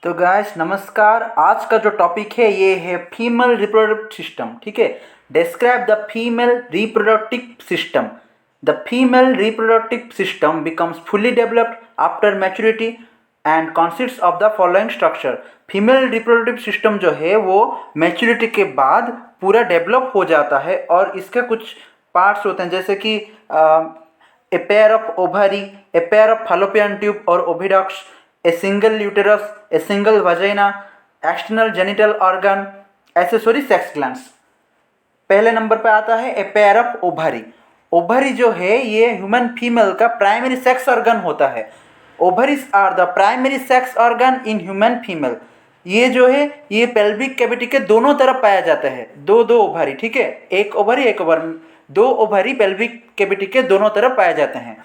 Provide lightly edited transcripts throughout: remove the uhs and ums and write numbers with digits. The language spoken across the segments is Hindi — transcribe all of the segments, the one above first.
तो गाइस नमस्कार। आज का जो टॉपिक है ये है फीमेल रिप्रोडक्टिव सिस्टम। ठीक है, describe the female reproductive system. The female reproductive system becomes fully developed after maturity and consists of the following structure. Female reproductive system जो है वो मैच्योरिटी के बाद पूरा डेवलप हो जाता है और इसके कुछ पार्ट्स होते हैं जैसे कि a pair of ovary, a pair of fallopian tube और oviducts, a single uterus, a single vagina, external genital organ, accessory sex glands. पहले नंबर पे आता है a pair of ovary. Ovary जो है ये ह्यूमन फीमेल का प्राइमरी सेक्स ऑर्गन होता है। Ovaries are the primary sex organ in human female. ये जो है ये पेल्विक कैविटी के दोनों तरफ पाया जाता है। दो दो ओवरी, ठीक है, एक ओवरी एक ओवरी, दो ओवरी पेल्विक कैविटी के दोनों तरफ पाए जाते हैं।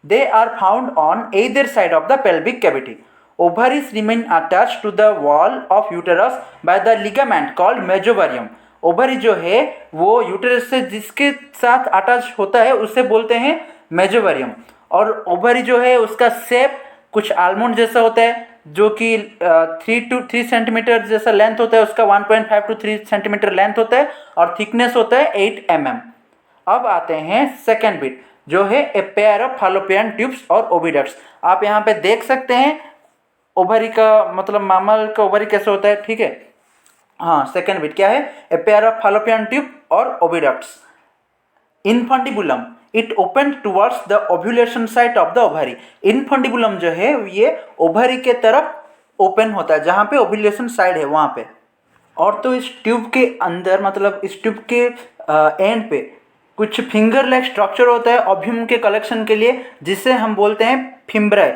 They are found on either side of the pelvic cavity. Ovaries remain attached to the wall of uterus by the ligament called mesothelium. Ovary जो है वो यूटेरस से जिसके साथ अटैच होता है उसे बोलते हैं मेजोवेरियम। और ओवरी जो है उसका शेप कुछ आलमंड जैसा होता है जो कि 3 सेंटीमीटर जैसा लेंथ होता है, उसका 1.5 to 3 सेंटीमीटर लेंथ होता है और थिकनेस होता है 8 mm। अब आते हैं सेकेंड बिट जो है a pair of fallopian tubes और ओविडक्ट्स। आप यहाँ पे देख सकते हैं ओवरी का मतलब मामल का ओवरी कैसे होता है। ठीक है, हाँ, सेकेंड बिट क्या है, a pair of fallopian tube और oviducts. Infundibulum it open towards the ovulation site of the ovary. Infundibulum जो है ये ओवरी के तरफ ओपन होता है जहाँ पे ओव्यूलेशन साइड है वहाँ पे। और तो इस ट्यूब के अंदर मतलब इस ट्यूब के एंड पे कुछ फिंगर लाइक स्ट्रक्चर होता है ओव्यूम के कलेक्शन के लिए, जिसे हम बोलते हैं फिम्ब्राई।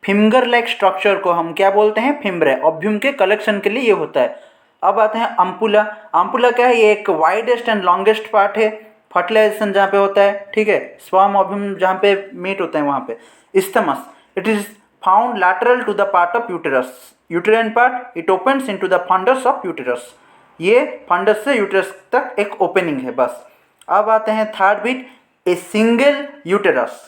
फिंगर लाइक स्ट्रक्चर को हम क्या बोलते हैं, फिम्ब्राई। ओव्यूम के कलेक्शन के लिए ये होता है। अब आते हैं अम्पुला। अम्पुला क्या है, ये एक वाइडेस्ट एंड लॉन्गेस्ट पार्ट है फर्टिलाइजेशन जहाँ पे होता है। ठीक है, स्पर्म ओव्यूम जहाँ पे मीट होता है वहाँ पे। Isthmus it is found lateral to the part of uterus. Uterine part it opens into the fundus of uterus. ये फंडस से यूटेरस तक एक ओपनिंग है बस। अब आते हैं third bit, a single uterus.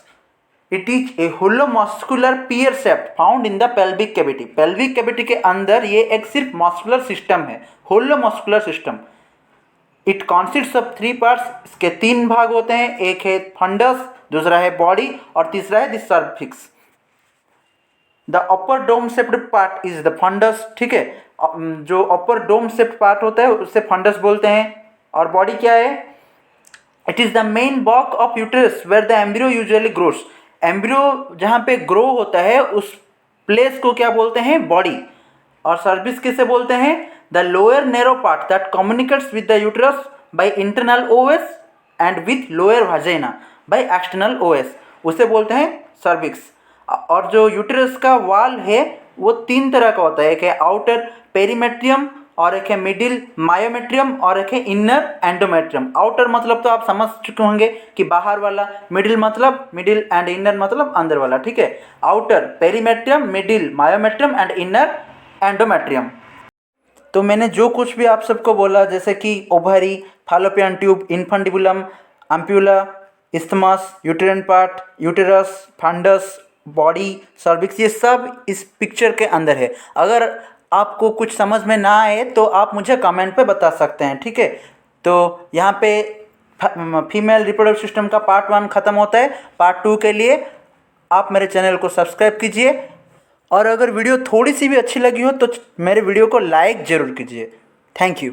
It is a hollow muscular pear shape found in the pelvic cavity. Pelvic cavity के अंदर ये एक सिर्फ मस्कुलर सिस्टम है, hollow muscular system. It consists of 3 parts. इसके 3 भाग होते हैं, एक है फंडस, दूसरा है बॉडी और तीसरा है the cervix. The upper dome shaped part is the fundus. ठीक है, जो अपर डोम शेप्ड पार्ट होता है उसे फंडस बोलते हैं। और बॉडी क्या है, it is the main bulk of uterus where the embryo usually grows. Embryo जहाँ पे ग्रो होता है उस प्लेस को क्या बोलते हैं, बॉडी। और सर्विस किसे बोलते हैं, the lower narrow part that communicates with the uterus by internal os and with lower vagina by external os, उसे बोलते हैं सर्विक्स। और जो यूटेरस का वॉल है वो 3 तरह का होता है, एक है आउटर पेरीमेट्रियम और एक है मिडिल मायोमेट्रियम और एक है इनर एंडोमेट्रियम। आउटर मतलब तो आप समझ चुके होंगे कि बाहर वाला, मिडिल मतलब मिडिल एंड इनर मतलब अंदर वाला। ठीक है, outer perimetrium, middle myometrium and inner endometrium. तो मैंने जो कुछ भी आप सबको बोला जैसे कि ovary, fallopian tube, infundibulum, ampulla, isthmus, uterine part, uterus, fundus, body, cervix, ये सब इस पिक्चर के अंदर है। अगर आपको कुछ समझ में ना आए तो आप मुझे कमेंट पे बता सकते हैं। ठीक है, तो यहाँ पे फीमेल रिप्रोडक्टिव सिस्टम का पार्ट 1 ख़त्म होता है। पार्ट 2 के लिए आप मेरे चैनल को सब्सक्राइब कीजिए और अगर वीडियो थोड़ी सी भी अच्छी लगी हो तो मेरे वीडियो को लाइक ज़रूर कीजिए। Thank you.